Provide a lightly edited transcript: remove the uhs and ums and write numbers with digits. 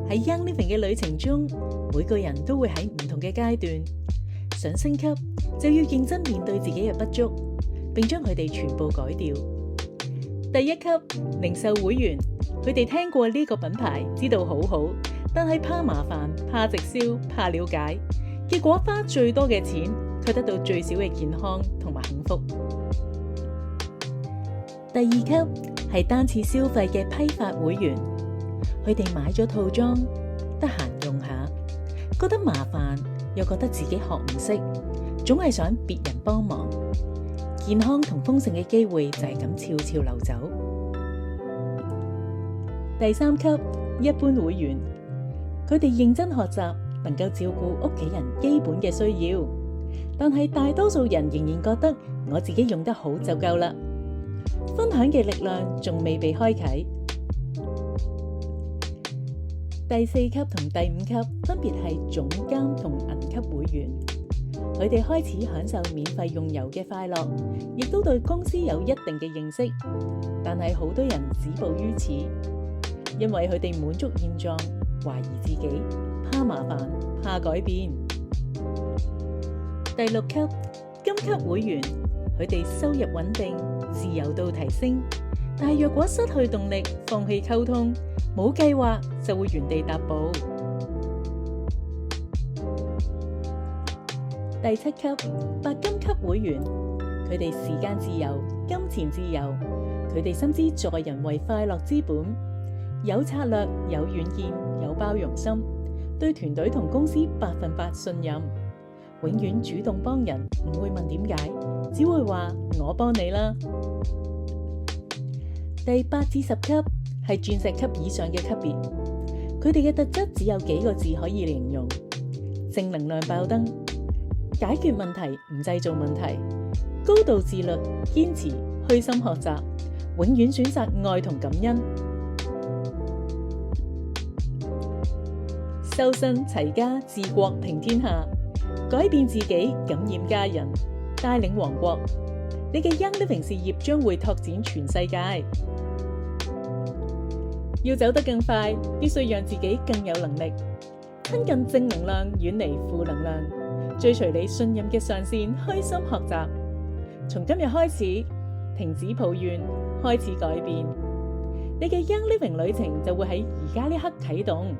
喺 Young Living 嘅旅程中，每個人都會喺唔同嘅階段。想升級，就要認真面對自己嘅不足，並將佢哋全部改掉。第一級零售會員，佢哋聽過呢個品牌，知道好好，但係怕麻煩、怕直銷、怕了解，結果花最多嘅錢，卻得到最少嘅健康同埋幸福。第二級係單次消費嘅批發會員，佢哋買咗套裝，得閒用下，覺得麻煩，又覺得自己學唔識，總係想別人幫忙。健康同豐盛嘅機會就係咁悄悄流走。第三級一般會員，佢哋認真學習，能夠照顧屋企人基本嘅需要，但係大多數人仍然覺得我自己用得好就夠啦。分享嘅力量仲未被開啟。第四級同第五級分別係總監同銀級會員，佢哋開始享受免費用油嘅快樂，亦都對公司有一定嘅認識，但係好多人止步於此，因為佢哋滿足現狀，懷疑自己，怕麻煩，怕改變。第六級金級會員，佢哋收入穩定，自由度提升，但係若果失去動力，放棄溝通，冇計劃，就會原地踏步。第七級白金級會員，佢哋時間自由，金錢自由，佢哋深知助人為快樂之本，有策略，有遠見，有包容心，對團隊同公司100%信任，永遠主動幫人，唔會問點解，只會話我幫你啦。第8至10級係鑽石級以上嘅級別，佢哋嘅特質只有幾個字可以形容：正能量爆燈，解決問題唔製造問題，高度自律，堅持，虛心學習，永遠選擇愛同感恩。修身齊家治國平天下，改變自己，感染家人，帶領王國。你嘅 Young Living 事業將會拓展全世界。要走得更快，必須讓自己更有能力。親近正能量，遠離負能量，追隨你信任嘅上線，虛心學習。從今日開始，停止抱怨，開始改變。你嘅 Young Living 旅程就會喺而家呢刻啟動。